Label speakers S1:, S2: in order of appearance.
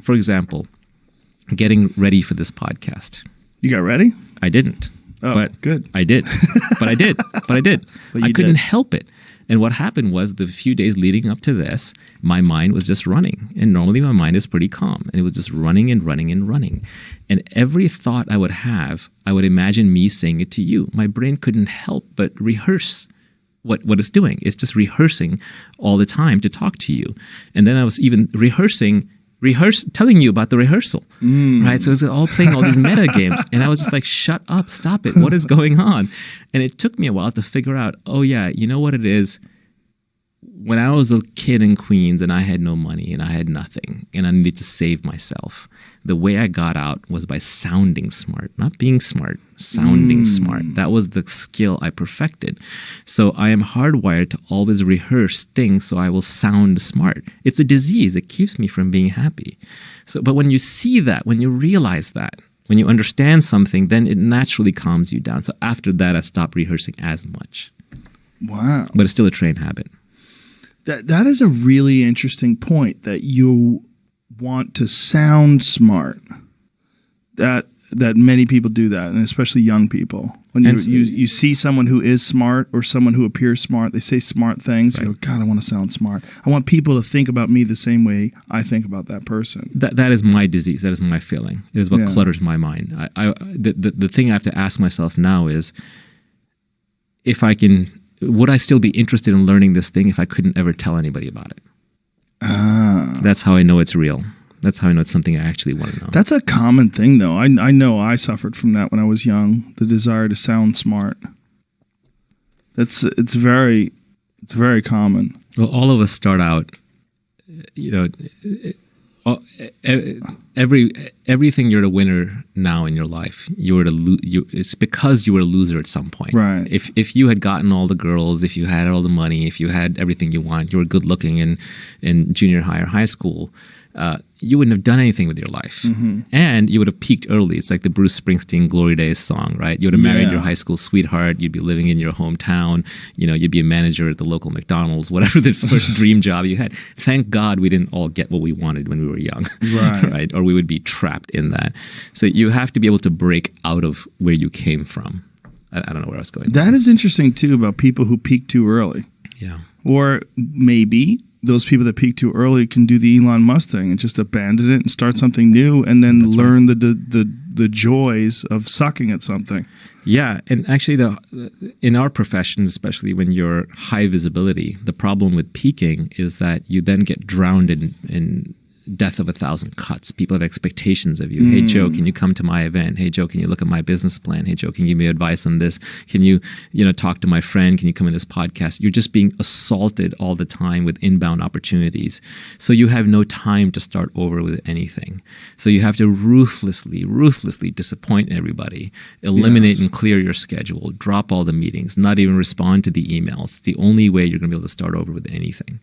S1: for example, getting ready for this podcast.
S2: You got ready?
S1: I didn't.
S2: Oh,
S1: but
S2: good.
S1: I did. But I did.
S2: But
S1: I couldn't help it. And what happened was the few days leading up to this, my mind was just running. And normally my mind is pretty calm. And it was just running and running and running. And every thought I would have, I would imagine me saying it to you. My brain couldn't help but rehearse what it's doing. It's just rehearsing all the time to talk to you. And then I was even telling you about the rehearsal, right? So it was all playing all these meta games. And I was just like, shut up, stop it. What is going on? And it took me a while to figure out, oh yeah, you know what it is? When I was a kid in Queens and I had no money and I had nothing and I needed to save myself, the way I got out was by sounding smart, not being smart, sounding smart. That was the skill I perfected. So I am hardwired to always rehearse things so I will sound smart. It's a disease. It keeps me from being happy. But when you see that, when you realize that, when you understand something, then it naturally calms you down. So after that, I stopped rehearsing as much.
S2: Wow.
S1: But it's still a trained habit.
S2: That is a really interesting point, that you want to sound smart. That many people do that, and especially young people. When you see someone who is smart or someone who appears smart, they say smart things. Right. You go, God, I want to sound smart. I want people to think about me the same way I think about that person.
S1: That is my disease. That is my feeling. It is what clutters my mind. The thing I have to ask myself now is, would I still be interested in learning this thing if I couldn't ever tell anybody about it? That's how I know it's real. That's how I know it's something I actually want to know.
S2: That's a common thing, though. I know I suffered from that when I was young, the desire to sound smart. It's very common.
S1: Well, all of us start out, everything you're a winner now in your life, it's because you were a loser at some point.
S2: Right.
S1: If you had gotten all the girls, if you had all the money, if you had everything you want, you were good looking in junior high or high school, you wouldn't have done anything with your life. Mm-hmm. And you would have peaked early. It's like the Bruce Springsteen Glory Days song, right? You would have married your high school sweetheart. You'd be living in your hometown. You'd be a manager at the local McDonald's, whatever the first dream job you had. Thank God we didn't all get what we wanted when we were young, right? Or we would be trapped in that. So you have to be able to break out of where you came from. I don't know where I was going.
S2: That is interesting, too, about people who peak too early.
S1: Yeah.
S2: Or maybe those people that peak too early can do the Elon Musk thing and just abandon it and start something new, and then learn the joys of sucking at something.
S1: Yeah, and actually, in our professions, especially when you're high visibility, the problem with peaking is that you then get drowned in death of 1,000 cuts. People have expectations of you. Hey, Joe, can you come to my event? Hey, Joe, can you look at my business plan? Hey, Joe, can you give me advice on this? Can you talk to my friend? Can you come in this podcast? You're just being assaulted all the time with inbound opportunities. So you have no time to start over with anything. So you have to ruthlessly disappoint everybody, eliminate and clear your schedule, drop all the meetings, not even respond to the emails. It's the only way you're going to be able to start over with anything.